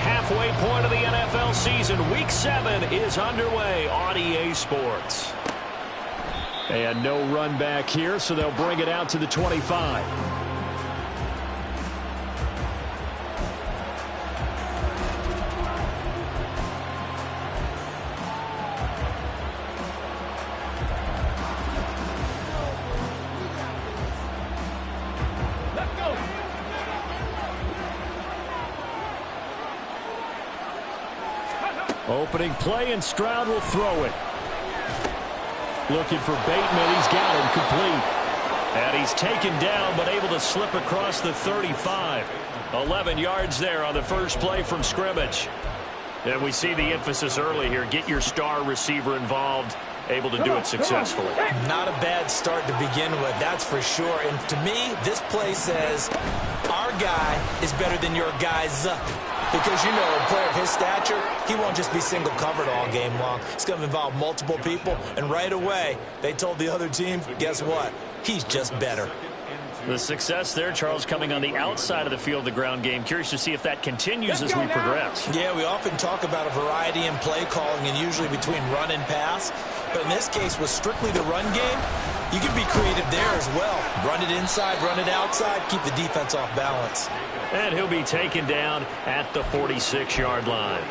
halfway point of the NFL season. Week 7 is underway on EA Sports. And no run back here, so they'll bring it out to the 25. Opening play, and Stroud will throw it. Looking for Bateman. He's got him complete. And he's taken down, but able to slip across the 35. 11 yards there on the first play from scrimmage. And we see the emphasis early here. Get your star receiver involved. Able to do it successfully. Not a bad start to begin with, that's for sure. And to me, this play says our guy is better than your guy's. Because, you know, a player of his stature, he won't just be single covered all game long. It's going to involve multiple people. And right away, they told the other team, guess what? He's just better. The success there, Charles, coming on the outside of the field, the ground game. Curious to see if that continues as we progress. Yeah, we often talk about a variety in play calling and usually between run and pass. But in this case, with strictly the run game, you can be creative there as well. Run it inside, run it outside, keep the defense off balance. And he'll be taken down at the 46-yard line.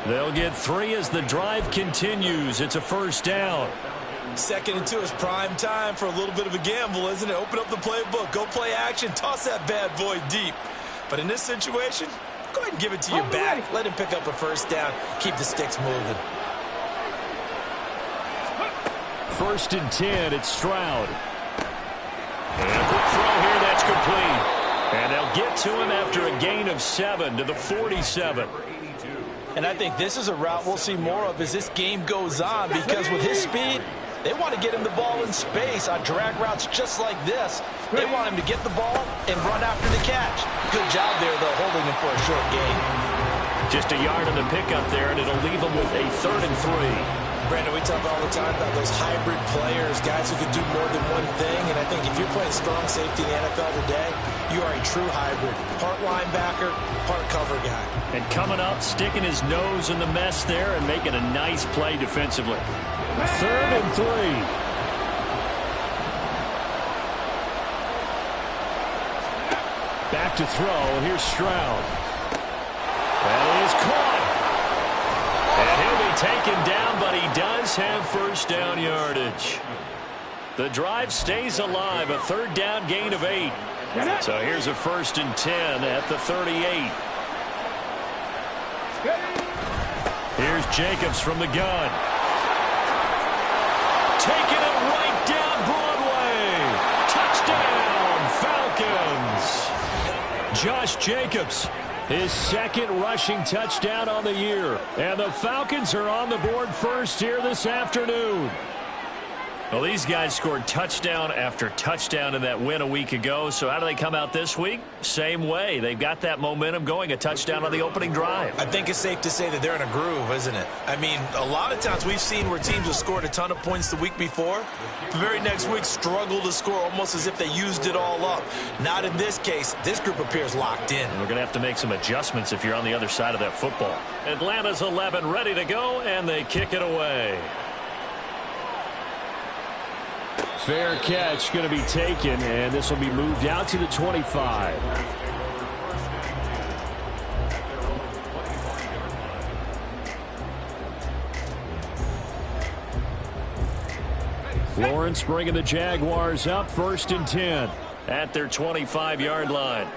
They'll get 3 as the drive continues. It's a first down. 2nd and 2 is prime time for a little bit of a gamble, isn't it? Open up the playbook, go play action, toss that bad boy deep. But in this situation, go ahead and give it to your back. Let him pick up a first down. Keep the sticks moving. 1st and 10, it's Stroud. And quick throw here, that's complete. And they'll get to him after a gain of 7 to the 47. And I think this is a route we'll see more of as this game goes on, because with his speed, they want to get him the ball in space on drag routes just like this. They want him to get the ball and run after the catch. Good job there, though, holding him for a short gain. Just a yard on the pickup there, and it'll leave him with a 3rd and 3. Brandon, we talk all the time about those hybrid players, guys who can do more than one thing. And I think if you're playing strong safety in the NFL today, you are a true hybrid. Part linebacker, part cover guy. And coming up, sticking his nose in the mess there and making a nice play defensively. 3rd and 3. Back to throw. Here's Stroud. That is caught. And he'll be taken down, but he does have first down yardage. The drive stays alive, a 3rd down gain of 8. So here's a 1st and 10 at the 38. Here's Jacobs from the gun. Taking it right down Broadway. Touchdown, Falcons. Josh Jacobs, his 2nd rushing touchdown on the year. And the Falcons are on the board first here this afternoon. Well, these guys scored touchdown after touchdown in that win a week ago. So how do they come out this week? Same way. They've got that momentum going, a touchdown on the opening drive. I think it's safe to say that they're in a groove, isn't it? I mean, a lot of times we've seen where teams have scored a ton of points the week before. The very next week struggle to score almost as if they used it all up. Not in this case. This group appears locked in. We're going to have to make some adjustments if you're on the other side of that football. Atlanta's 11 ready to go, and they kick it away. Fair catch going to be taken, and this will be moved out to the 25. Lawrence bringing the Jaguars up, 1st and 10 at their 25-yard line.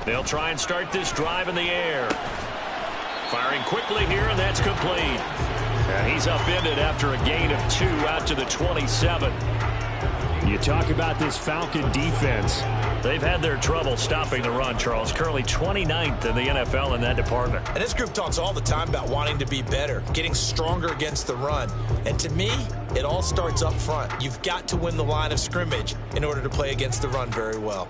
They'll try and start this drive in the air. Firing quickly here, and that's complete. And he's upended after a gain of 2 out to the 27. You talk about this Falcon defense. They've had their trouble stopping the run, Charles. Currently 29th in the NFL in that department. And this group talks all the time about wanting to be better, getting stronger against the run. And to me, it all starts up front. You've got to win the line of scrimmage in order to play against the run very well.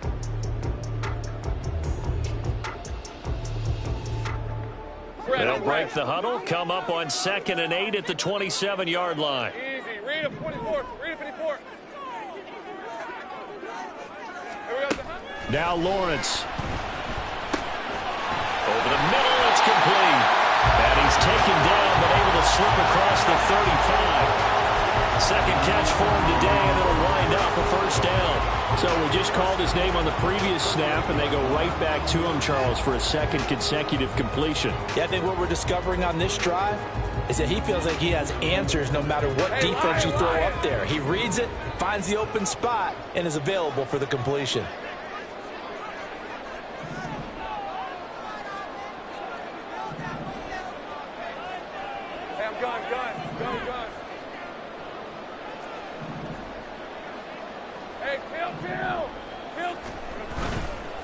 They'll break the huddle, come up on 2nd and 8 at the 27-yard line. Easy. Read him 24. Read him 24. Now Lawrence. Over the middle, it's complete. And he's taken down, but able to slip across the 35. Second catch for him today, and it'll wind up a first down. So we just called his name on the previous snap, and they go right back to him, Charles, for a second consecutive completion. Yeah, I think what we're discovering on this drive is that he feels like he has answers no matter what defense you throw up there. He reads it, finds the open spot, and is available for the completion. Hey, I'm going. Hey, Kill.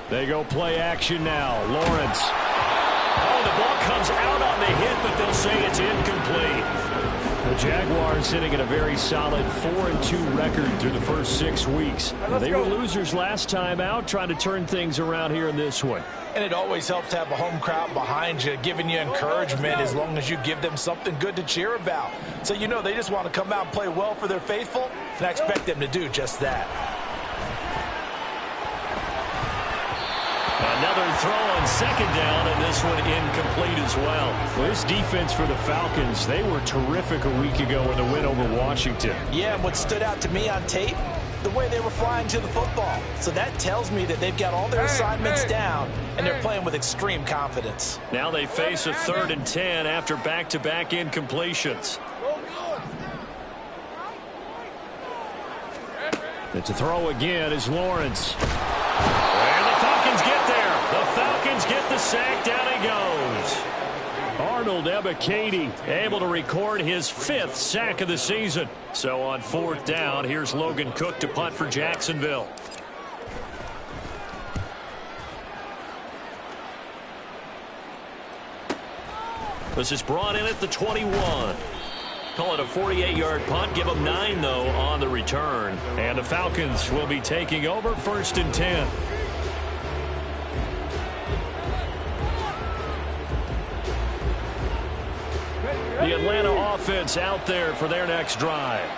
They go play action now. Lawrence. Oh, the ball comes out on the hit, but they'll say it's incomplete. The Jaguars sitting at a very solid 4-2 record through the first 6 weeks. They were losers last time out, trying to turn things around here in this one. And it always helps to have a home crowd behind you, giving you encouragement as long as you give them something good to cheer about. So you know they just want to come out and play well for their faithful, and I expect them to do just that. Another throw on second down, and this one incomplete as well. Well, this defense for the Falcons, they were terrific a week ago in the win over Washington. Yeah, and what stood out to me on tape, the way they were flying to the football. So that tells me that they've got all their assignments down, and they're playing with extreme confidence. Now they face a 3rd and 10 after back-to-back incompletions. And to throw again is Lawrence. And the Falcons get there. The Falcons get the sack. Down he goes. Arnold Ebiketie able to record his 5th sack of the season. So on 4th down, here's Logan Cook to punt for Jacksonville. This is brought in at the 21. Call it a 48-yard punt. Give them 9, though, on the return. And the Falcons will be taking over 1st and 10. The Atlanta offense out there for their next drive.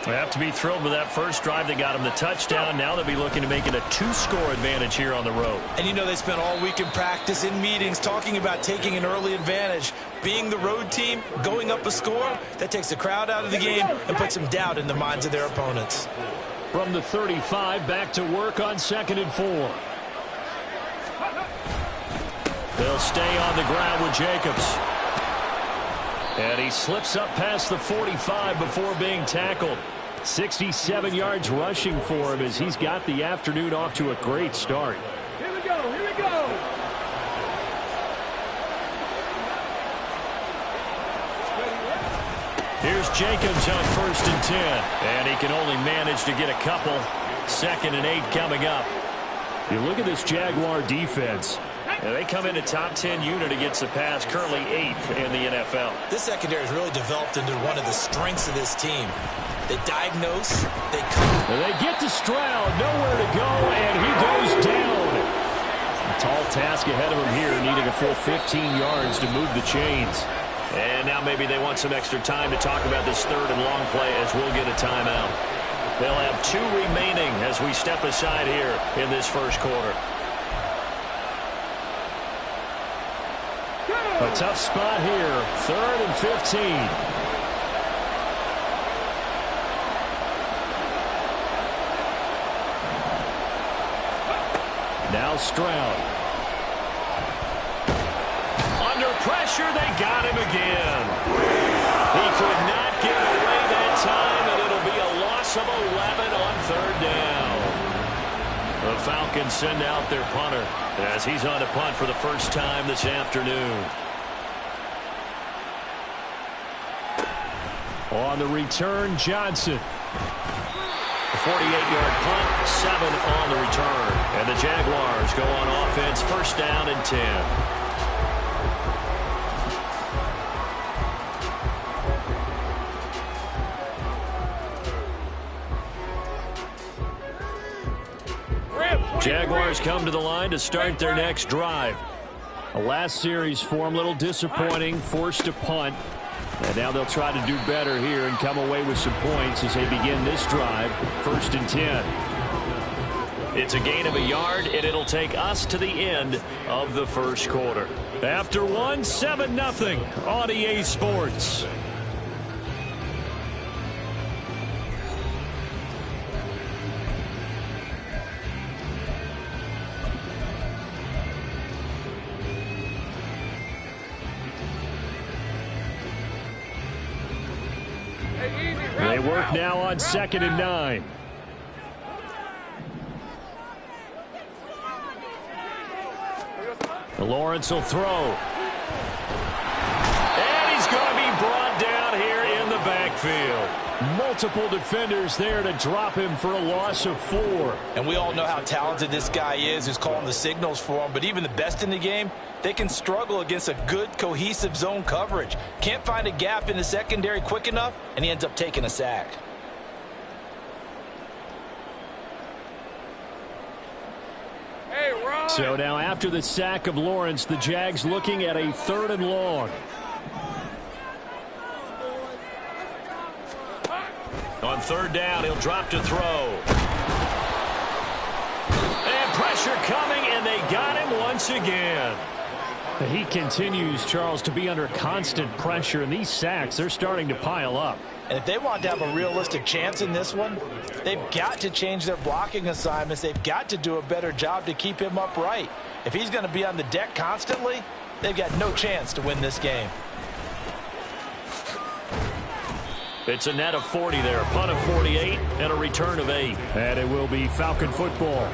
They have to be thrilled with that first drive. They got them the touchdown. Now they'll be looking to make it a 2-score advantage here on the road. And you know they spent all week in practice, in meetings, talking about taking an early advantage. Being the road team, going up a score, that takes the crowd out of the game and puts some doubt in the minds of their opponents. From the 35, back to work on 2nd and 4. They'll stay on the ground with Jacobs. And he slips up past the 45 before being tackled. 67 yards rushing for him as he's got the afternoon off to a great start. Here we go. Here's Jacobs on 1st and 10. And he can only manage to get a couple. 2nd and 8 coming up. You look at this Jaguar defense. And they come into top 10 unit against the pass, currently 8th in the NFL. This secondary has really developed into one of the strengths of this team. They diagnose, they cut. And they get to Stroud, nowhere to go, and he goes down. A tall task ahead of him here, needing a full 15 yards to move the chains. And now maybe they want some extra time to talk about this 3rd and long play as we'll get a timeout. They'll have 2 remaining as we step aside here in this first quarter. A tough spot here, 3rd and 15. Now Stroud. Under pressure, they got him again. He could not get away that time, and it'll be a loss of 11 on 3rd down. The Falcons send out their punter as he's on to punt for the first time this afternoon. On the return, Johnson. A 48-yard punt, 7 on the return. And the Jaguars go on offense, 1st down and 10. Jaguars come to the line to start their next drive. The last series for them, a little disappointing, forced to punt. And now they'll try to do better here and come away with some points as they begin this drive, 1st and 10. It's a gain of a yard, and it'll take us to the end of the first quarter. After one, 7-0 on EA Sports. They work now on 2nd and 9. Lawrence will throw. And he's going to be brought down here in the backfield. Multiple defenders there to drop him for a loss of 4. And we all know how talented this guy is who's calling the signals for him. But even the best in the game, they can struggle against a good, cohesive zone coverage. Can't find a gap in the secondary quick enough, and he ends up taking a sack. So now after the sack of Lawrence, the Jags looking at a 3rd and long. On 3rd down, he'll drop to throw. And pressure coming, and they got him once again. He continues, Charles, to be under constant pressure, and these sacks, they're starting to pile up. And if they want to have a realistic chance in this one, they've got to change their blocking assignments. They've got to do a better job to keep him upright. If he's going to be on the deck constantly, they've got no chance to win this game. It's a net of 40 there, punt of 48, and a return of 8. And it will be Falcon football.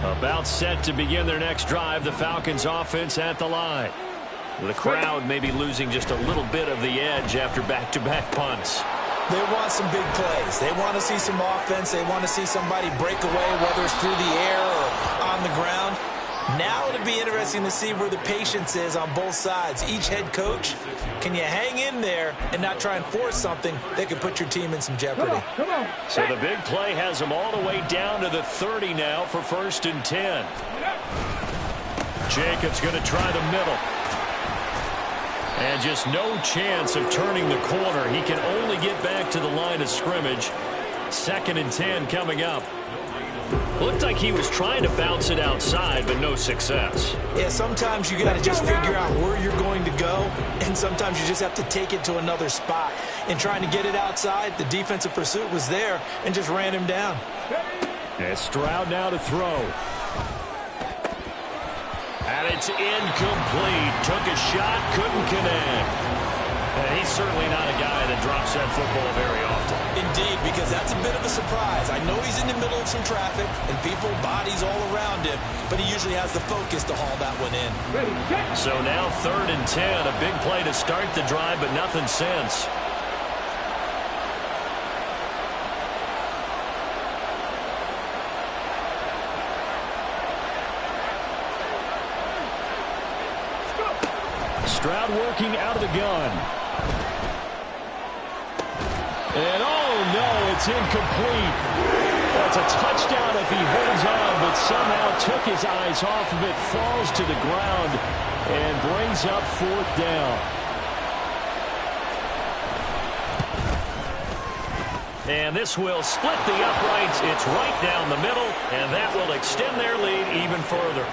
About set to begin their next drive, the Falcons offense at the line. The crowd may be losing just a little bit of the edge after back-to-back punts. They want some big plays. They want to see some offense. They want to see somebody break away, whether it's through the air or on the ground. Now it'll be interesting to see where the patience is on both sides. Each head coach, can you hang in there and not try and force something that could put your team in some jeopardy? Come on. So the big play has them all the way down to the 30 now for 1st and 10. Jacobs going to try the middle. And just no chance of turning the corner. He can only get back to the line of scrimmage. 2nd and 10 coming up. Looked like he was trying to bounce it outside, but no success. Yeah, sometimes you got to just figure out where you're going to go, and sometimes you just have to take it to another spot. In trying to get it outside, the defensive pursuit was there and just ran him down. And Stroud now to throw. And it's incomplete. Took a shot, couldn't connect. And he's certainly not a guy that drops that football very often. Indeed, because that's a bit of a surprise. I know he's in the middle of some traffic and people, bodies all around him, but he usually has the focus to haul that one in. So now 3rd and 10, a big play to start the drive, but nothing since. Stroud working out of the gun. And oh no, it's incomplete. That's a touchdown if he holds on, but somehow took his eyes off of it, falls to the ground, and brings up 4th down. And this will split the uprights. It's right down the middle, and that will extend their lead even further.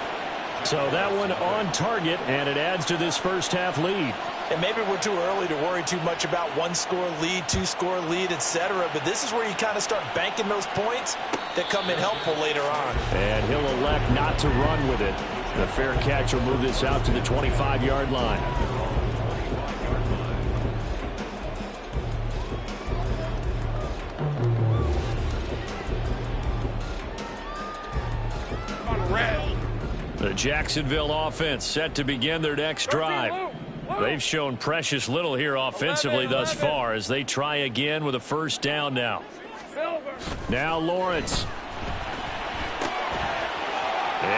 So that one on target, and it adds to this first half lead. And maybe we're too early to worry too much about 1-score lead, 2-score lead, etc. But this is where you kind of start banking those points that come in helpful later on. And he'll elect not to run with it. The fair catch will move this out to the 25-yard line. The Jacksonville offense set to begin their next drive. They've shown precious little here offensively thus far as they try again with a 1st down now. Now Lawrence.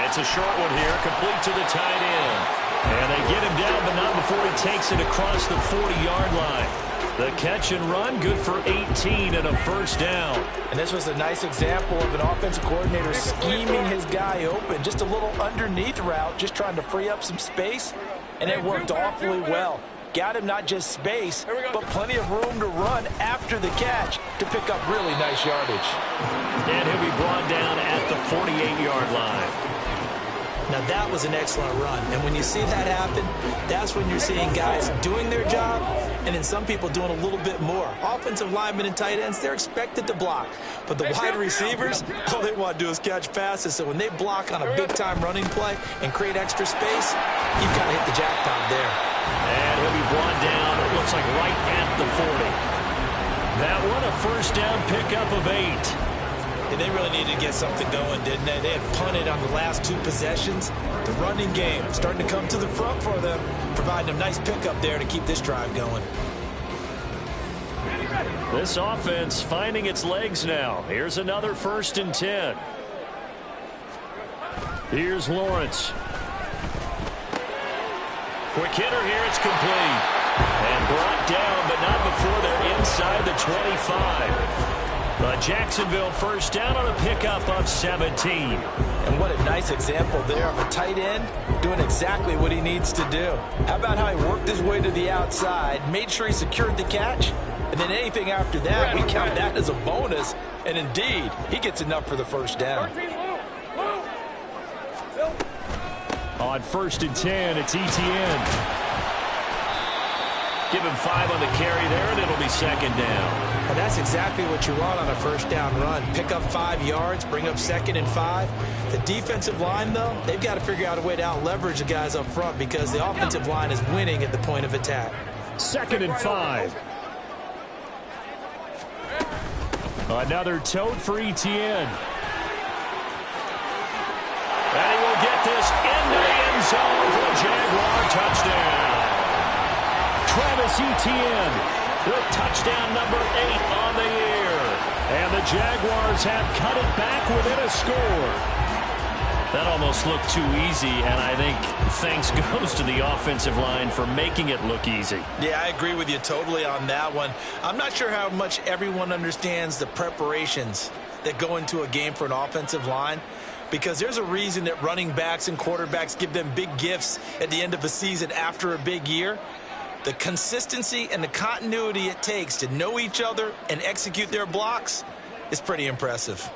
It's a short one here, complete to the tight end. And they get him down, but not before he takes it across the 40-yard line. The catch and run, good for 18 and a 1st down. And this was a nice example of an offensive coordinator scheming his guy open. Just a little underneath route, just trying to free up some space. And it worked awfully well. got him not just space, but plenty of room to run after the catch to pick up really nice yardage. And he'll be brought down at the 48-yard line. Now that was an excellent run, and when you see that happen, that's when you're seeing guys doing their job and then some people doing a little bit more. Offensive linemen and tight ends, they're expected to block, but the wide receivers, all they want to do is catch passes. So when they block on a big-time running play and create extra space, you've got to hit the jackpot there. And he'll be brought down, it looks like right at the 40. That one a first down pickup of 8. And they really needed to get something going, didn't they? They had punted on the last 2 possessions. The running game starting to come to the front for them, providing a nice pickup there to keep this drive going. This offense finding its legs now. Here's another 1st and 10. Here's Lawrence. Quick hitter here, it's complete. And brought down, but not before they're inside the 25. Jacksonville first down on a pickup of 17. And what a nice example there of a tight end doing exactly what he needs to do. How about how he worked his way to the outside, made sure he secured the catch, and then anything after that, we count that as a bonus. And indeed, he gets enough for the first down. On 1st and 10, it's ETN. Give him 5 on the carry there, and it'll be 2nd down. And that's exactly what you want on a first down run. Pick up 5 yards, bring up 2nd and 5. The defensive line, though, they've got to figure out a way to out-leverage the guys up front because the offensive line is winning at the point of attack. 2nd and 5. Another tote for ETN. And he will get this into the end zone for a Jaguar touchdown. Travis Etienne with touchdown number 8 on the year. And the Jaguars have cut it back within a score. That almost looked too easy, and I think thanks goes to the offensive line for making it look easy. Yeah, I agree with you totally on that one. I'm not sure how much everyone understands the preparations that go into a game for an offensive line, because there's a reason that running backs and quarterbacks give them big gifts at the end of a season after a big year. The consistency and the continuity it takes to know each other and execute their blocks is pretty impressive.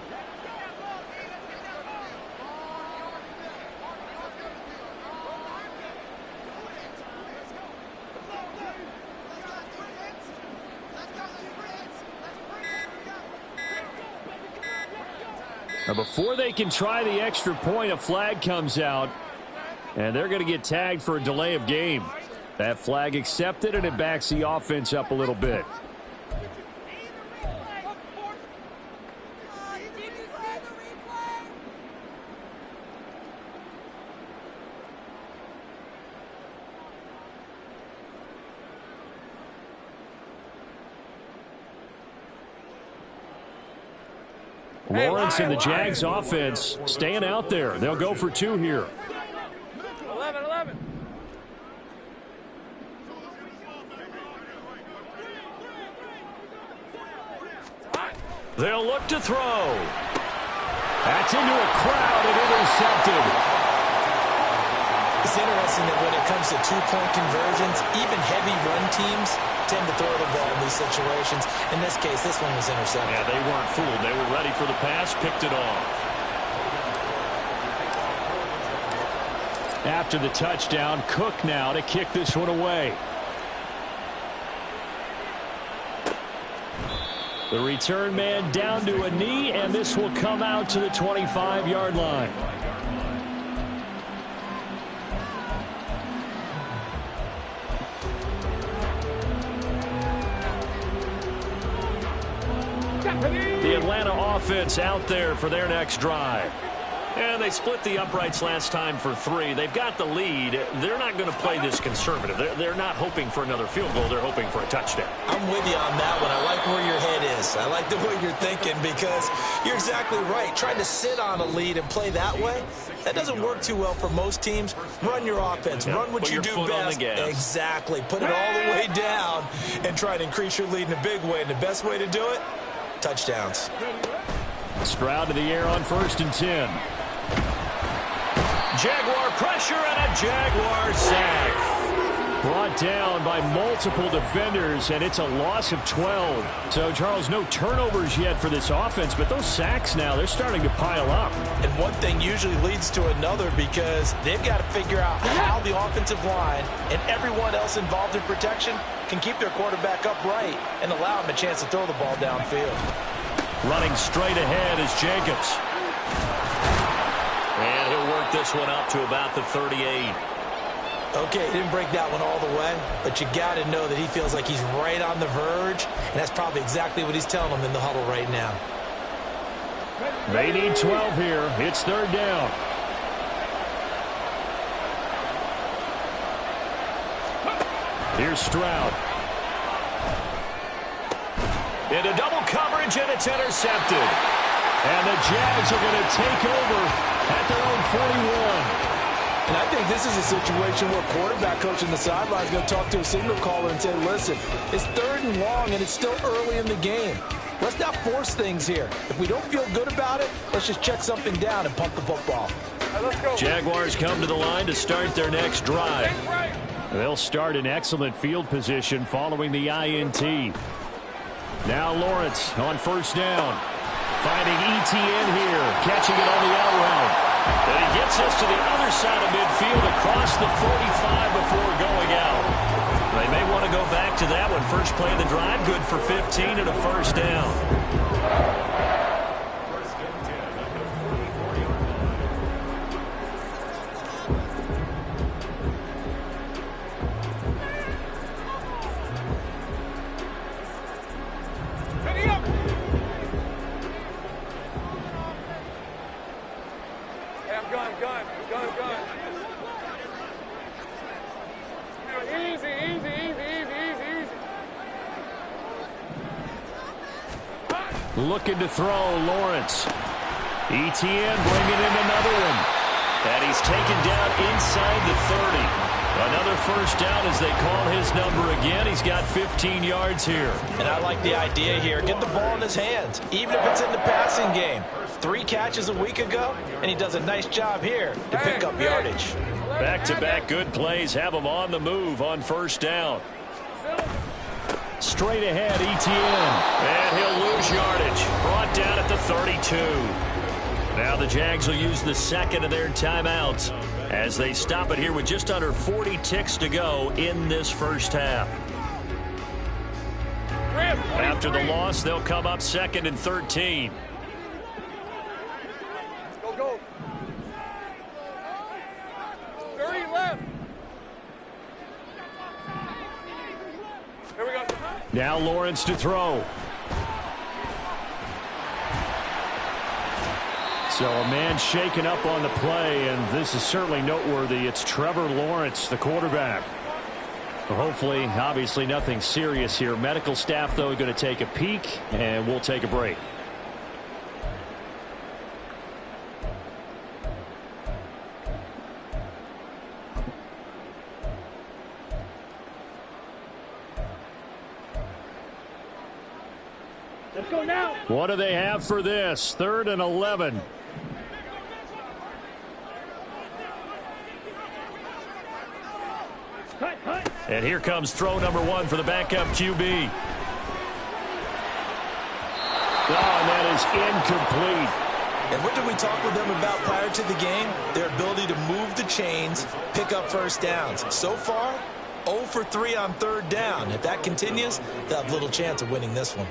Now before they can try the extra point, a flag comes out, and they're going to get tagged for a delay of game. That flag accepted, and it backs the offense up a little bit. Lawrence and the Jags offense staying out there. They'll go for 2 here. 11. They'll look to throw. That's into a crowd and intercepted. It's interesting that when it comes to 2-point conversions, even heavy run teams tend to throw the ball in these situations. In this case, this one was intercepted. Yeah, they weren't fooled. They were ready for the pass, picked it off. After the touchdown, Cook now to kick this one away. The return man down to a knee, and this will come out to the 25-yard line. The Atlanta offense out there for their next drive. And they split the uprights last time for 3. They've got the lead. They're not going to play this conservative. They're not hoping for another field goal. They're hoping for a touchdown. I'm with you on that one. I like where your head is. I like the way you're thinking because you're exactly right. Trying to sit on a lead and play that way, that doesn't work too well for most teams. Run your offense. Yeah, run what you do best. Exactly. Put it all the way down and try to increase your lead in a big way. And the best way to do it, touchdowns. Stroud to the air on 1st and 10. Jaguar pressure and a Jaguar sack. Brought down by multiple defenders, and it's a loss of 12. So, Charles, no turnovers yet for this offense, but those sacks now, they're starting to pile up. And one thing usually leads to another because they've got to figure out how the offensive line and everyone else involved in protection can keep their quarterback upright and allow him a chance to throw the ball downfield. Running straight ahead is Jacobs. And he'll work this one up to about the 38. Okay, he didn't break that one all the way, but you got to know that he feels like he's right on the verge, and that's probably exactly what he's telling them in the huddle right now. They need 12 here. It's third down. Here's Stroud. Into double coverage, and it's intercepted. And the Jags are going to take over at their own 41. And I think this is a situation where quarterback coach on the sideline is going to talk to a signal caller and say, listen, it's third and long, and it's still early in the game. Let's not force things here. If we don't feel good about it, let's just check something down and pump the football. Let's go. Jaguars come to the line to start their next drive. They'll start in excellent field position following the INT. Now Lawrence on first down. Finding ETN here, catching it on the out route. And he gets us to the other side of midfield across the 45 before going out. They may want to go back to that one. First play of the drive, good for 15 and a first down. Looking to throw, Lawrence. ETN bringing in another one. And he's taken down inside the 30. Another first down as they call his number again. He's got 15 yards here. And I like the idea here. Get the ball in his hands, even if it's in the passing game. 3 catches a week ago, and he does a nice job here to pick up yardage. Back-to-back good plays have him on the move on first down. Straight ahead, ETN. And he'll lose yardage. Brought down at the 32. Now the Jags will use the second of their timeouts as they stop it here with just under 40 ticks to go in this first half. After the loss, they'll come up second and 13. Go, go. 30 left. Here we go. Now Lawrence to throw. So a man shaken up on the play, and this is certainly noteworthy. It's Trevor Lawrence, the quarterback. Hopefully, obviously nothing serious here. Medical staff, though, going to take a peek, and we'll take a break. Let's go now. What do they have for this? 3rd and 11. And here comes throw number 1 for the backup QB. Oh, and that is incomplete. And what did we talk with them about prior to the game? Their ability to move the chains, pick up first downs. So far, 0 for 3 on 3rd down. If that continues, they'll have little chance of winning this one.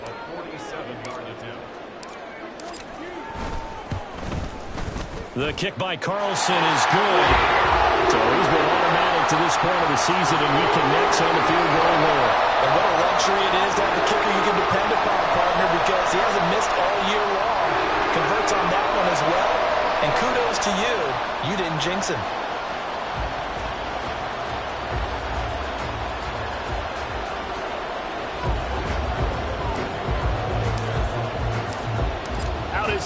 The kick by Carlson is good. So he's been automatic to this point of the season, and he connects on the field goal there. And what a luxury it is to have a kicker you can depend upon, partner, because he hasn't missed all year long. Converts on that one as well. And kudos to you. You didn't jinx him.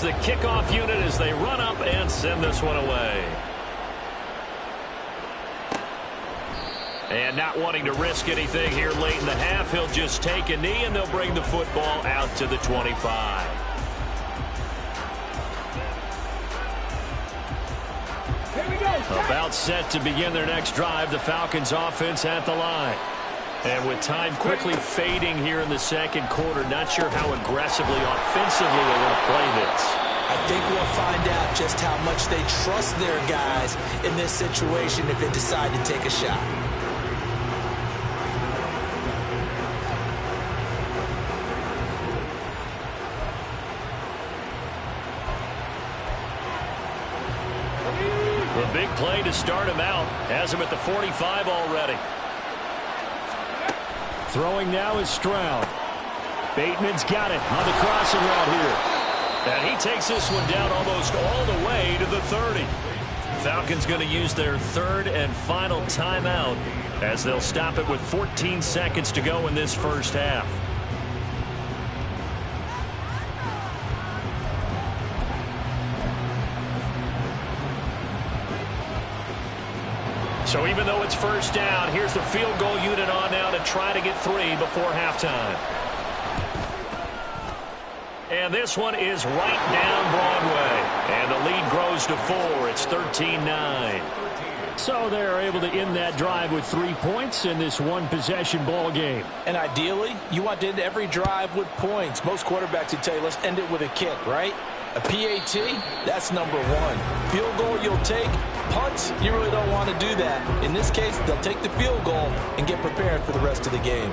The kickoff unit as they run up and send this one away. And not wanting to risk anything here late in the half, he'll just take a knee and they'll bring the football out to the 25. Here we go. About timeout set to begin their next drive. The Falcons offense at the line. And with time quickly fading here in the second quarter, not sure how aggressively, offensively they're going to play this. I think we'll find out just how much they trust their guys in this situation if they decide to take a shot. The big play to start him out has him at the 45 already. Throwing now is Stroud. Bateman's got it on the crossing route here. And he takes this one down almost all the way to the 30. Falcons going to use their third and final timeout as they'll stop it with 14 seconds to go in this first half. So even though it's first down, here's the field goal unit on now to try to get 3 before halftime. And this one is right down Broadway. And the lead grows to 4. It's 13-9. So they're able to end that drive with 3 points in this one-possession ball game. And ideally, you want to end every drive with points. Most quarterbacks would tell you, let's end it with a kick, right? A PAT, that's number 1. Field goal you'll take. Punts, you really don't want to do that. In this case, they'll take the field goal and get prepared for the rest of the game.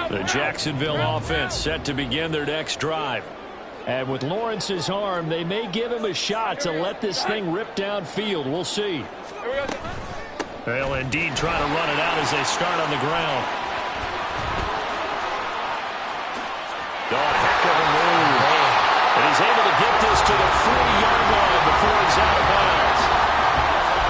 The Jacksonville offense set to begin their next drive. And with Lawrence's arm, they may give him a shot to let this thing rip downfield. We'll see. They'll indeed try to run it out as they start on the ground. Oh, heck of a move. And he's able to get this to the 40-yard line before he's out of bounds.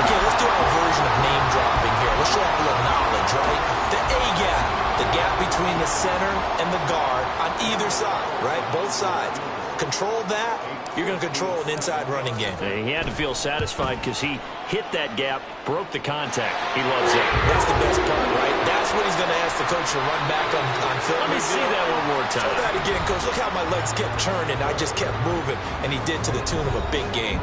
Okay, let's do our version of name dropping here. Let's show off a little knowledge, right? The A-gap, the gap between the center and the guard on either side, right? Both sides. Control that, you're going to control an inside running game. He had to feel satisfied because he hit that gap, broke the contact. He loves it. That's the best part, right? That's what he's going to ask the coach to run back on film. Let me see that one more time. Show that again, coach. Look how my legs kept turning. I just kept moving, and he did to the tune of a big game.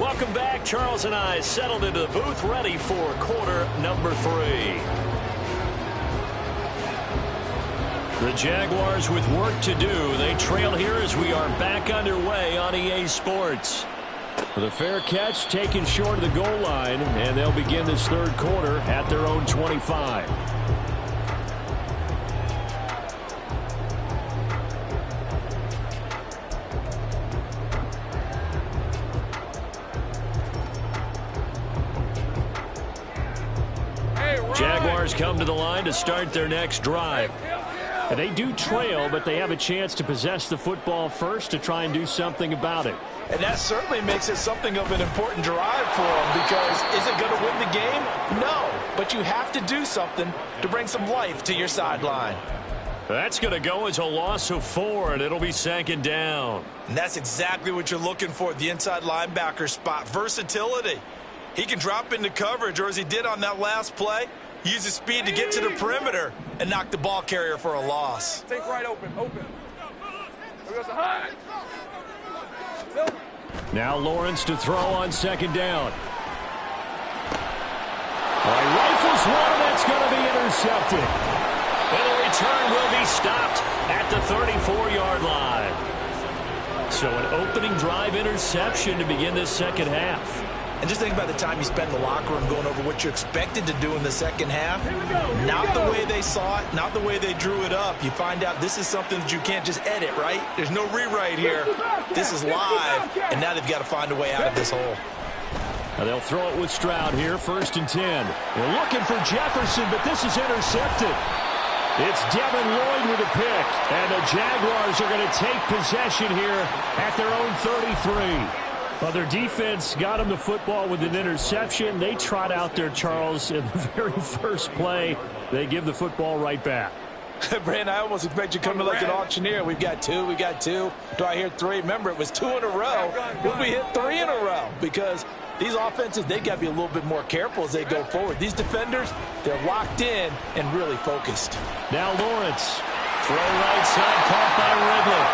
Welcome back. Charles and I settled into the booth, ready for quarter number 3. The Jaguars with work to do. They trail here as we are back underway on EA Sports. With a fair catch taken short of the goal line, and they'll begin this third quarter at their own 25. Jaguars come to the line to start their next drive. And they do trail, but they have a chance to possess the football first to try and do something about it. And that certainly makes it something of an important drive for them, because is it going to win the game? No, but you have to do something to bring some life to your sideline. That's going to go as a loss of 4, and it'll be second down. And that's exactly what you're looking for at the inside linebacker spot. Versatility. He can drop into coverage, or as he did on that last play, use his speed to get to the perimeter and knock the ball carrier for a loss. Take right open. There goes the high. Now Lawrence to throw on second down. Rifles one, that's going to be intercepted. And the return will be stopped at the 34-yard line. So an opening drive interception to begin this second half. And just think about the time you spend in the locker room going over what you expected to do in the second half. Not the way they saw it, not the way they drew it up. You find out this is something that you can't just edit, right? There's no rewrite here. This is live, and now they've got to find a way out of this hole. Now they'll throw it with Stroud here, 1st and 10. They're looking for Jefferson, but this is intercepted. It's Devin Lloyd with a pick, and the Jaguars are going to take possession here at their own 33. Well, their defense got them the football with an interception. They trot out there, Charles, in the very first play. They give the football right back. Brandon, I almost expect you to come in like an auctioneer. We've got two. Do I hear three? Remember, it was 2 in a row. Will we hit 3 in a row? Because these offenses, they got to be a little bit more careful as they go forward. These defenders, they're locked in and really focused. Now Lawrence. Throw right side, caught by Ridley.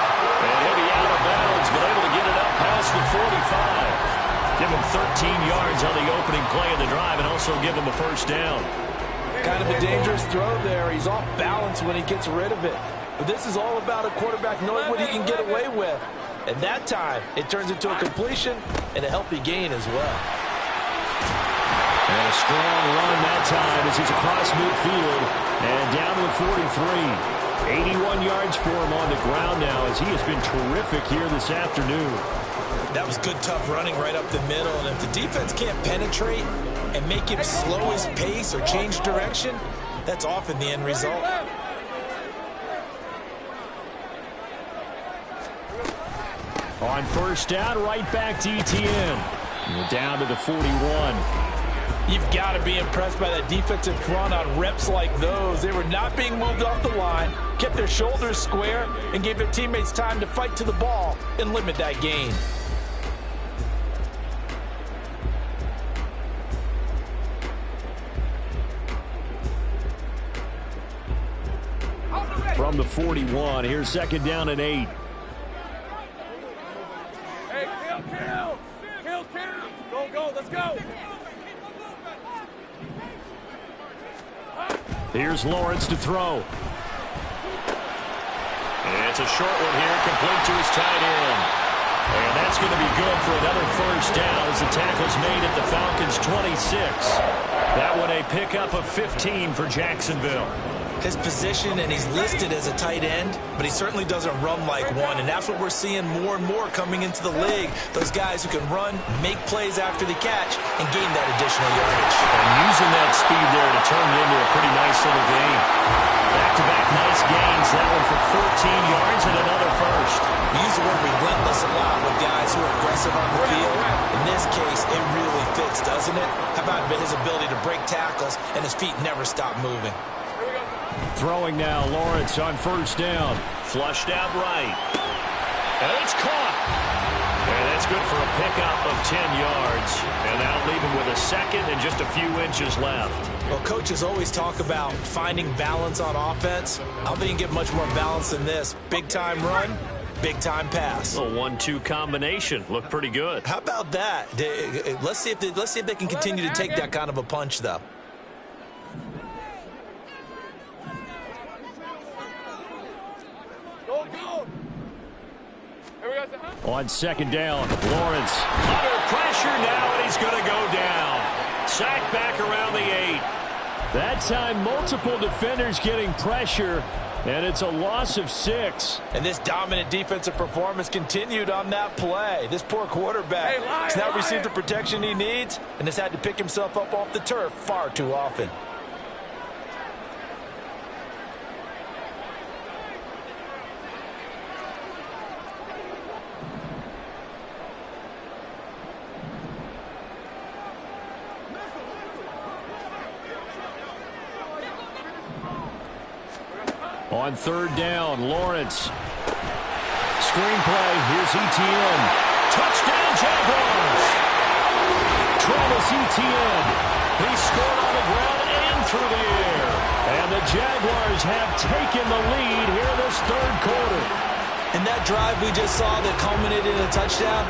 And he'll be out of bounds, but able to get it up past the 45. Give him 13 yards on the opening play of the drive and also give him a first down. Kind of a dangerous throw there. He's off balance when he gets rid of it. But this is all about a quarterback knowing what he can get away with. And that time, it turns into a completion and a healthy gain as well. And a strong run that time as he's across midfield and down to the 43. 81 yards for him on the ground now as he has been terrific here this afternoon. That was good, tough running right up the middle. And if the defense can't penetrate and make him slow his pace or change direction, that's often the end result. On first down, right back to ETN. Down to the 41. You've got to be impressed by that defensive front on reps like those. They were not being moved off the line, kept their shoulders square, and gave their teammates time to fight to the ball and limit that gain. From the 41, here's second down and 8. Hey, kill. Go, let's go. Here's Lawrence to throw. And it's a short one here, complete to his tight end. And that's going to be good for another first down as the tackle's made at the Falcons' 26. That one a pickup of 15 for Jacksonville. His position, and he's listed as a tight end, but he certainly doesn't run like one, and that's what we're seeing more and more coming into the league. Those guys who can run, make plays after the catch, and gain that additional yardage. And using that speed there to turn it into a pretty nice little gain. Back-to-back nice gains, that one for 14 yards and another first. We use the word relentless a lot with guys who are aggressive on the field. In this case, it really fits, doesn't it? How about his ability to break tackles, and his feet never stop moving. Throwing now, Lawrence on first down. Flushed out right. And it's caught. And that's good for a pickup of 10 yards. And that'll leave him with a second and just a few inches left. Well, coaches always talk about finding balance on offense. I don't think you can get much more balance than this. Big-time run, big-time pass. A 1-2 combination. Looked pretty good. How about that? Let's see if they can continue to take that kind of a punch, though. On second down, Lawrence under pressure now, and he's going to go down. Sacked back around the 8. That time, multiple defenders getting pressure, and it's a loss of 6. And this dominant defensive performance continued on that play. This poor quarterback has not received the protection he needs and has had to pick himself up off the turf far too often. On third down, Lawrence. Screenplay, here's ETN. Touchdown, Jaguars! Travis Etienne. He scored on the ground and through the air. And the Jaguars have taken the lead here this third quarter. And that drive we just saw that culminated in a touchdown,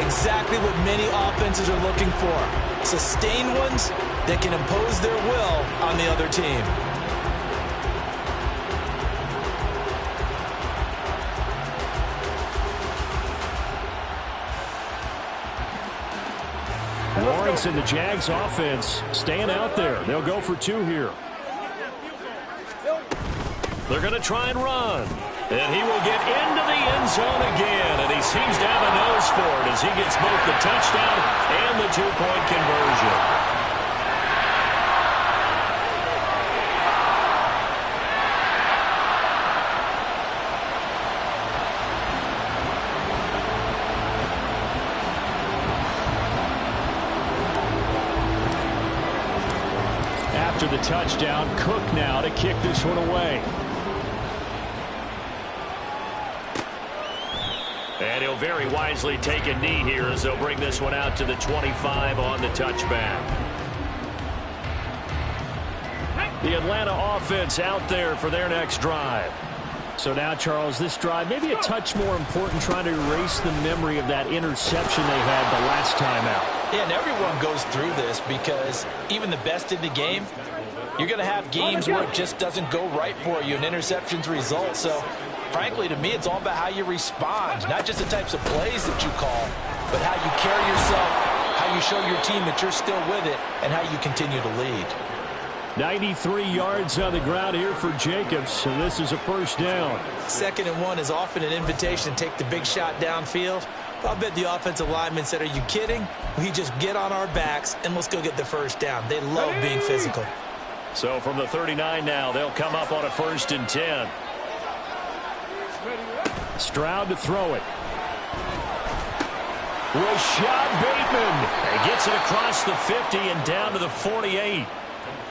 exactly what many offenses are looking for. Sustained ones that can impose their will on the other team. Lawrence and the Jags offense staying out there. They'll go for 2 here. They're going to try and run. And he will get into the end zone again. And he seems to have a nose for it as he gets both the touchdown and the 2-point conversion. After the touchdown, Cook now to kick this one away. And he'll very wisely take a knee here as they'll bring this one out to the 25 on the touchback. The Atlanta offense out there for their next drive. So now, Charles, this drive maybe a touch more important, trying to erase the memory of that interception they had the last time out. Yeah, and everyone goes through this because even the best in the game, you're going to have games where it just doesn't go right for you, and interceptions result. So, frankly, to me, it's all about how you respond, not just the types of plays that you call, but how you carry yourself, how you show your team that you're still with it, and how you continue to lead. 93 yards on the ground here for Jacobs, and this is a first down. 2nd and 1 is often an invitation to take the big shot downfield. I'll bet the offensive lineman said, are you kidding? We just get on our backs and let's go get the first down. They love being physical. So from the 39 now, they'll come up on a 1st and 10. Stroud to throw it. Rashad Bateman. He gets it across the 50 and down to the 48.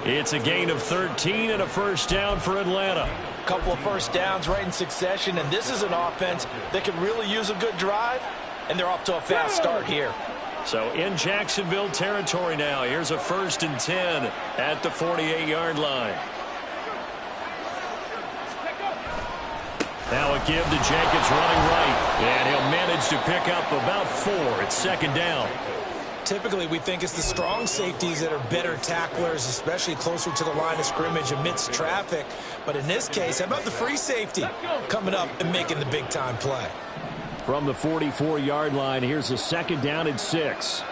It's a gain of 13 and a first down for Atlanta. A couple of first downs right in succession, and this is an offense that could really use a good drive, and they're off to a fast start here. So in Jacksonville territory now. Here's a 1st and 10 at the 48-yard line. Now a give to Jacobs running right, and he'll manage to pick up about 4. It's 2nd down. Typically, we think it's the strong safeties that are better tacklers, especially closer to the line of scrimmage amidst traffic. But in this case, how about the free safety coming up and making the big-time play? From the 44-yard line, here's a 2nd down and 6.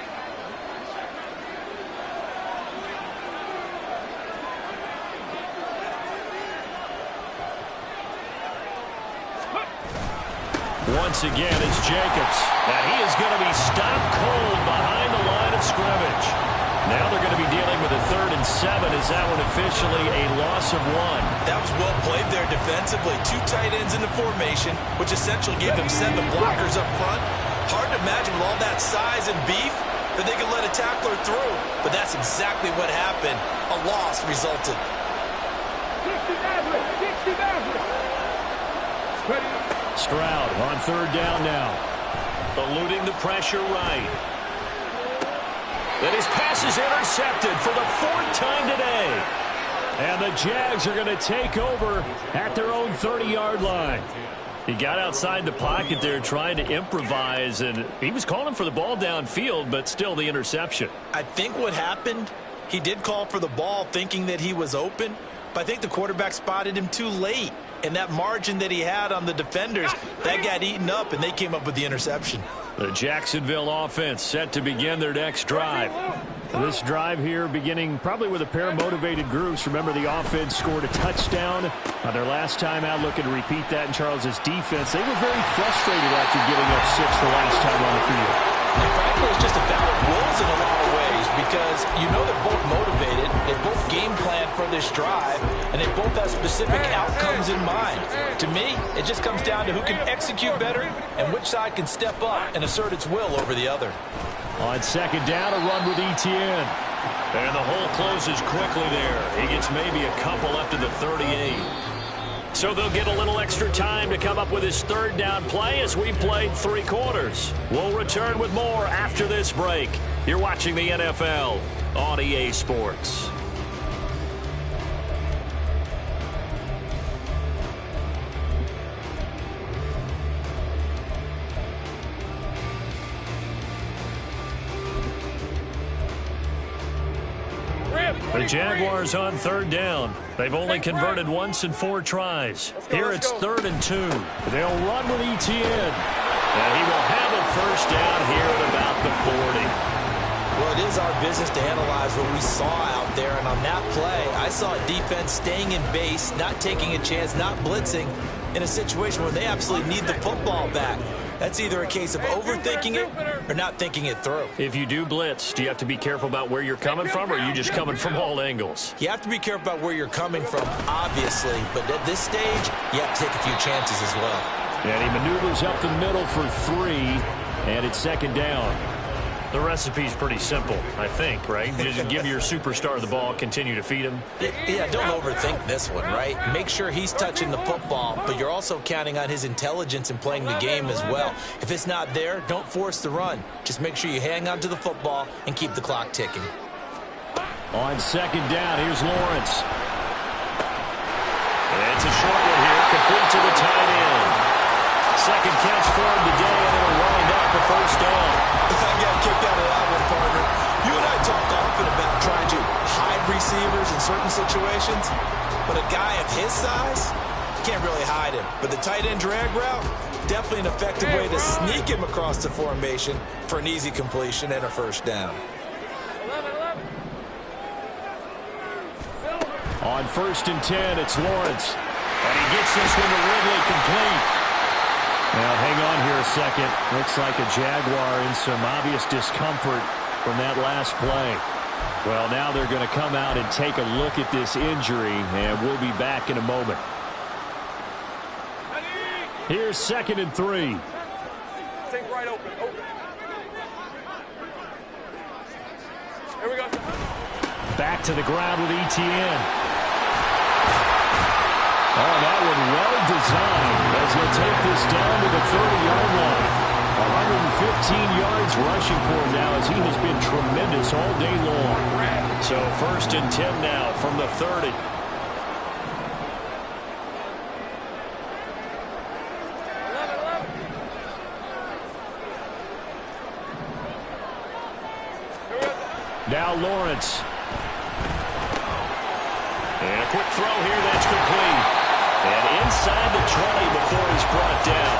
Once again, it's Jacobs. And he is going to be stopped cold behind the line of scrimmage. Now they're going to be dealing with a 3rd and 7. Is that one officially a loss of 1? That was well played there defensively. 2 tight ends in the formation, which essentially gave them 7 blockers up front. Hard to imagine with all that size and beef that they could let a tackler through. But that's exactly what happened. A loss resulted. Stroud on 3rd down now. Eluding the pressure right. Then his pass is intercepted for the 4th time today. And the Jags are going to take over at their own 30-yard line. He got outside the pocket there trying to improvise, and he was calling for the ball downfield, but still the interception. I think what happened, he did call for the ball thinking that he was open, but I think the quarterback spotted him too late. And that margin that he had on the defenders, that got eaten up, and they came up with the interception. The Jacksonville offense set to begin their next drive. This drive here beginning probably with a pair of motivated groups. Remember, the offense scored a touchdown on their last time out. Looking to repeat that in Charles's defense. They were very frustrated after giving up 6 the last time on the field. And frankly, it's just a battle of wills in a lot of ways because you know they're both motivated. They both game plan for this drive, and they both have specific outcomes in mind. To me, it just comes down to who can execute better and which side can step up and assert its will over the other. On 2nd down, a run with Etienne. And the hole closes quickly there. He gets maybe a couple up to the 38. So they'll get a little extra time to come up with his 3rd down play as we played 3 quarters. We'll return with more after this break. You're watching the NFL on EA Sports. The Jaguars on 3rd down. They've only converted once in 4 tries. Here it's 3rd and 2. They'll run with Etienne. And he will have a first down here at about the 40. Well, it is our business to analyze what we saw out there. And on that play, I saw a defense staying in base, not taking a chance, not blitzing in a situation where they absolutely need the football back. That's either a case of overthinking it or not thinking it through. If you do blitz, do you have to be careful about where you're coming from, or are you just coming from all angles? You have to be careful about where you're coming from, obviously. But at this stage, you have to take a few chances as well. And he maneuvers up the middle for 3, and it's 2nd down. The recipe's pretty simple, I think, right? You just give your superstar the ball, continue to feed him. Yeah, don't overthink this one, right? Make sure he's touching the football, but you're also counting on his intelligence in playing the game as well. If it's not there, don't force the run. Just make sure you hang on to the football and keep the clock ticking. On second down, here's Lawrence. And it's a short one here, complete to the tight end. Second catch for him today, and it'll wind up a first down. I got kicked out of that one, partner. You and I talk often about trying to hide receivers in certain situations, but a guy of his size can't really hide him. But the tight end drag route, definitely an effective way to sneak him across the formation for an easy completion and a first down. On first and 10, it's Lawrence. And he gets this one to Ridley, complete. Now, hang on here a second. Looks like a Jaguar in some obvious discomfort from that last play. Well, now they're going to come out and take a look at this injury, and we'll be back in a moment. Here's second and 3. Take right open. Here we go. Back to the ground with ETN. Oh, that one well designed as he'll take this down to the 30-yard line. 115 yards rushing for him now as he has been tremendous all day long. So first and 10 now from the 30. Now Lawrence. And a quick throw here, that's complete. And inside the 20 before he's brought down.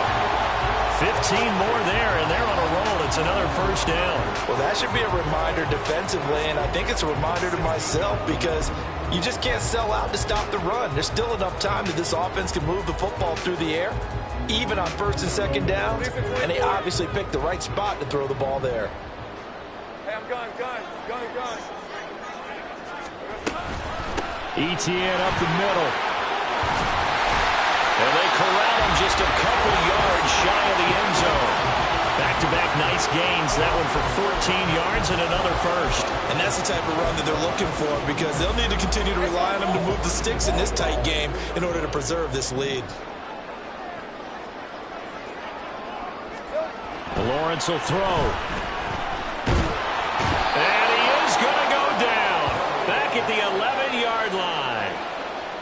15 more there, and they're on a roll. It's another first down. Well, that should be a reminder defensively, and I think it's a reminder to myself because you just can't sell out to stop the run. There's still enough time that this offense can move the football through the air, even on first and second downs, and they obviously picked the right spot to throw the ball there. Hey, I'm gun. ETN up the middle. And they corral him just a couple yards shy of the end zone. Back-to-back nice gains. That one for 14 yards and another first. And that's the type of run that they're looking for because they'll need to continue to rely on him to move the sticks in this tight game in order to preserve this lead. Lawrence will throw. And he is going to go down. Back at the 11-yard line.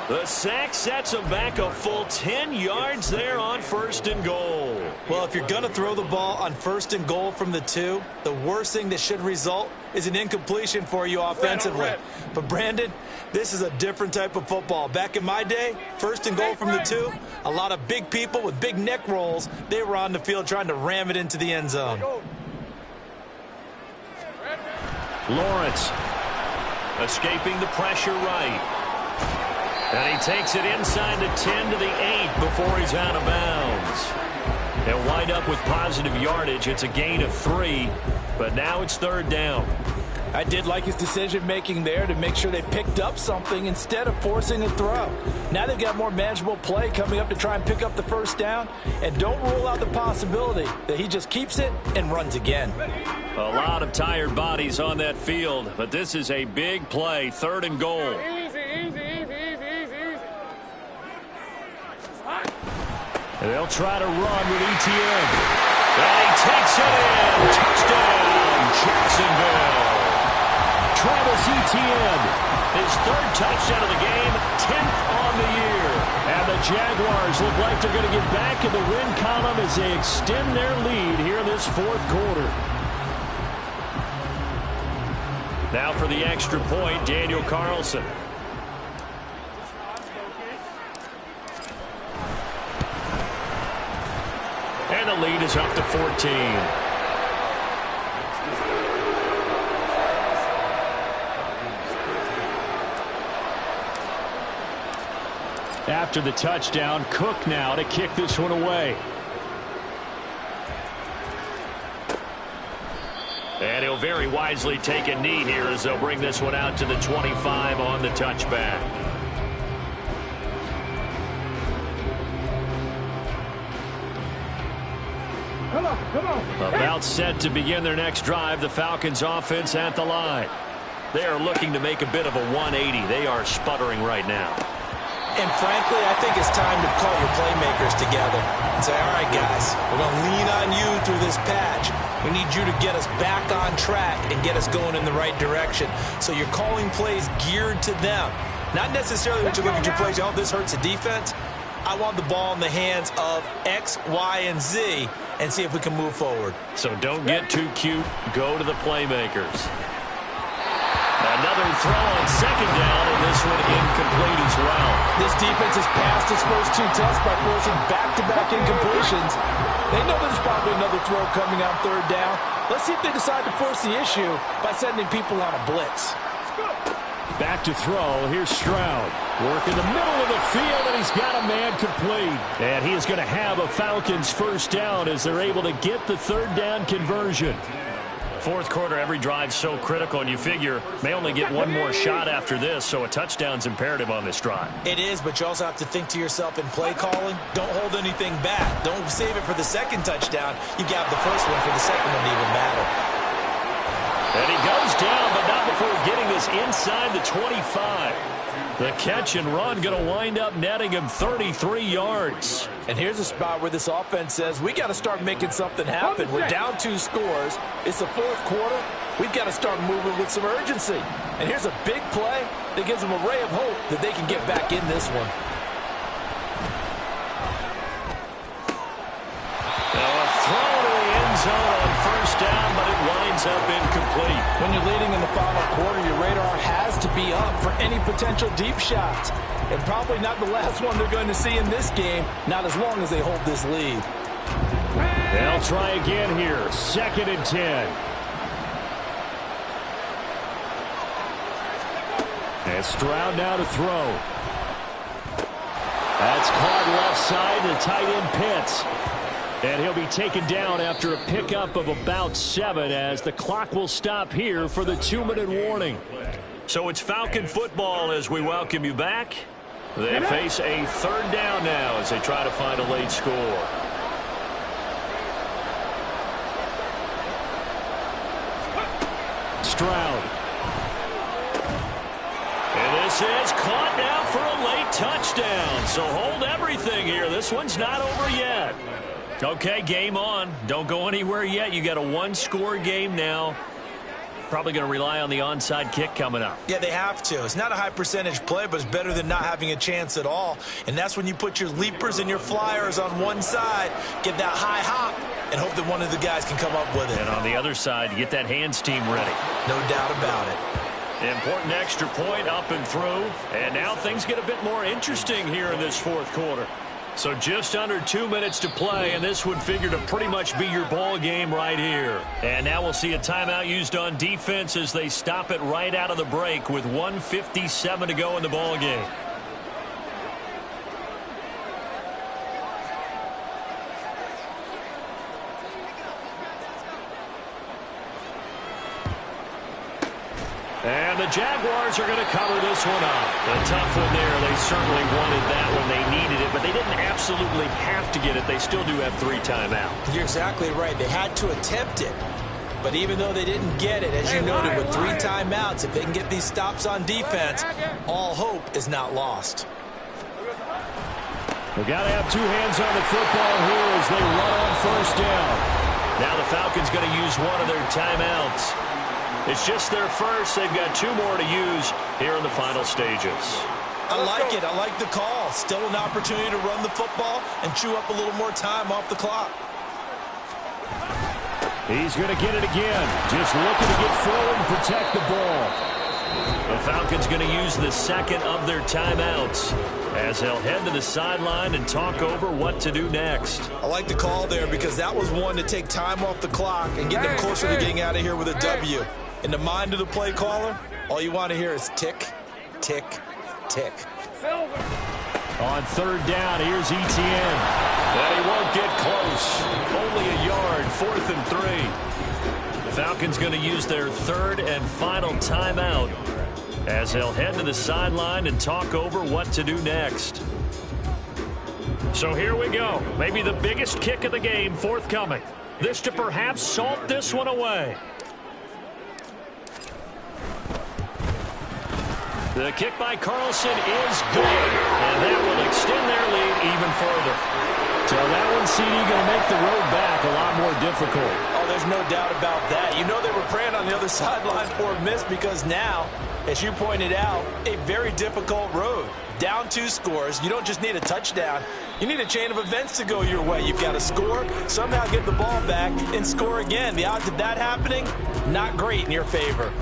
The sack sets him back a full 10 yards there on first and goal. Well, if you're going to throw the ball on first and goal from the 2, the worst thing that should result is an incompletion for you offensively. But, Brandon, this is a different type of football. Back in my day, first and goal from the 2, a lot of big people with big neck rolls, they were on the field trying to ram it into the end zone. Lawrence escaping the pressure right. And he takes it inside the 10 to the 8 before he's out of bounds. They'll wind up with positive yardage. It's a gain of 3, but now it's third down. I did like his decision-making there to make sure they picked up something instead of forcing a throw. Now they've got more manageable play coming up to try and pick up the first down, and don't rule out the possibility that he just keeps it and runs again. A lot of tired bodies on that field, but this is a big play, third and goal. And they'll try to run with ETN. And he takes it in. Touchdown, Jacksonville. Travis Etienne, his third touchdown of the game, 10th on the year. And the Jaguars look like they're going to get back in the win column as they extend their lead here in this fourth quarter. Now for the extra point, Daniel Carlson. And the lead is up to 14. After the touchdown, Cook now to kick this one away. And he'll very wisely take a knee here as they'll bring this one out to the 25 on the touchback. About set to begin their next drive, the Falcons offense at the line. They are looking to make a bit of a 180. They are sputtering right now. And frankly, I think it's time to call your playmakers together and say, all right, guys, we're going to lean on you through this patch. We need you to get us back on track and get us going in the right direction. So you're calling plays geared to them. Not necessarily when you look at your plays, oh, this hurts the defense. I want the ball in the hands of X, Y, and Z and see if we can move forward. So don't get too cute. Go to the playmakers. Another throw on second down, and this one incomplete as well. This defense has passed its first two tests by forcing back-to-back incompletions. They know there's probably another throw coming on third down. Let's see if they decide to force the issue by sending people on a blitz. Back to throw. Here's Stroud. Work in the middle of the field, and he's got a man complete. And he is going to have a Falcons first down as they're able to get the third down conversion. Fourth quarter, every drive so critical, and you figure may only get one more shot after this, so a touchdown's imperative on this drive. It is, but you also have to think to yourself in play calling, don't hold anything back. Don't save it for the second touchdown. You got the first one for the second one to even matter. And he goes down, but not before getting this inside the 25. The catch and run going to wind up netting him 33 yards. And here's a spot where this offense says, we got to start making something happen. We're down 2 scores. It's the fourth quarter. We've got to start moving with some urgency. And here's a big play that gives them a ray of hope that they can get back in this one. Now a throw to the end zone on first down, but it winds up incomplete. When you're leading in the final quarter, your radar has to be up for any potential deep shots. And probably not the last one they're going to see in this game, not as long as they hold this lead. They'll try again here. 2nd and 10. And Stroud now to throw. That's caught left side. The tight end Pitts. And he'll be taken down after a pickup of about 7 as the clock will stop here for the 2-minute warning. So it's Falcon football as we welcome you back. They face a third down now as they try to find a late score. Stroud. And this is caught now for a late touchdown. So hold everything here. This one's not over yet. Okay, game on. Don't go anywhere yet. You got a 1-score game now. Probably going to rely on the onside kick coming up. Yeah, they have to. It's not a high percentage play, but it's better than not having a chance at all. And that's when you put your leapers and your flyers on one side, get that high hop, and hope that one of the guys can come up with it. And on the other side, you get that hands team ready. No doubt about it. Important extra point up and through. And now things get a bit more interesting here in this fourth quarter. So just under 2 minutes to play, and this would figure to pretty much be your ball game right here. And now we'll see a timeout used on defense as they stop it right out of the break with 1:57 to go in the ball game. And the Jaguars are going to cover this one up. A tough one there. They certainly wanted that when they needed it, but they didn't absolutely have to get it. They still do have 3 timeouts. You're exactly right. They had to attempt it. But even though they didn't get it, as you noted, with 3 timeouts, if they can get these stops on defense, all hope is not lost. They've got to have 2 hands on the football here as they run on first down. Now the Falcons going to use one of their timeouts. It's just their first. They've got 2 more to use here in the final stages. I like it. I like the call. Still an opportunity to run the football and chew up a little more time off the clock. He's going to get it again. Just looking to get forward and protect the ball. The Falcons going to use the second of their timeouts as they'll head to the sideline and talk over what to do next. I like the call there because that was one to take time off the clock and get them closer to getting out of here with a W. In the mind of the play caller, all you want to hear is tick, tick, tick. On third down, here's Etienne. And he won't get close. Only a yard, 4th and 3. The Falcons going to use their third and final timeout as they'll head to the sideline and talk over what to do next. So here we go. Maybe the biggest kick of the game forthcoming. This to perhaps salt this one away. The kick by Carlson is good, and that will extend their lead even further. So that one, CD, going to make the road back a lot more difficult. Oh, there's no doubt about that. You know they were praying on the other sideline for a miss because now, as you pointed out, a very difficult road. Down 2 scores. You don't just need a touchdown. You need a chain of events to go your way. You've got to score, somehow get the ball back, and score again. The odds of that happening, not great in your favor.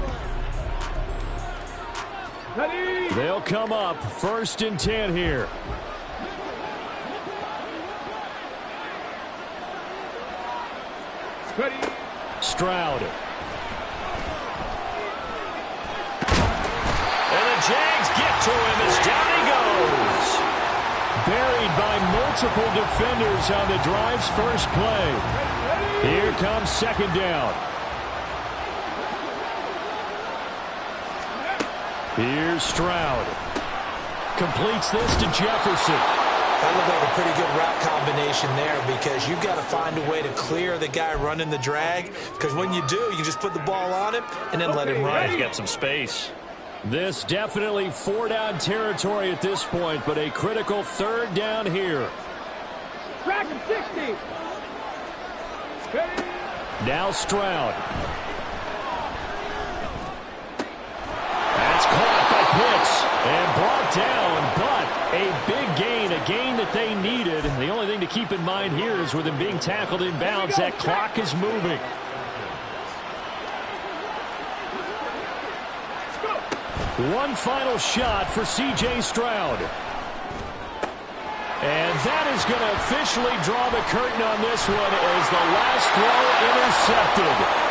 They'll come up 1st and 10 here. Stroud. And the Jags get to him as down he goes. Buried by multiple defenders on the drive's first play. Here comes 2nd down. Here's Stroud. Completes this to Jefferson. That looked like a pretty good route combination there because you've got to find a way to clear the guy running the drag, because when you do, you can just put the ball on him and then let him run. He's got some space. This definitely 4-down territory at this point, but a critical 3rd down here. Track him 60. Now Stroud. That's caught by Pitts and brought down, but a big gain, a gain that they needed. The only thing to keep in mind here is with him being tackled in bounds, that clock is moving. One final shot for C.J. Stroud. And that is going to officially draw the curtain on this one as the last throw intercepted.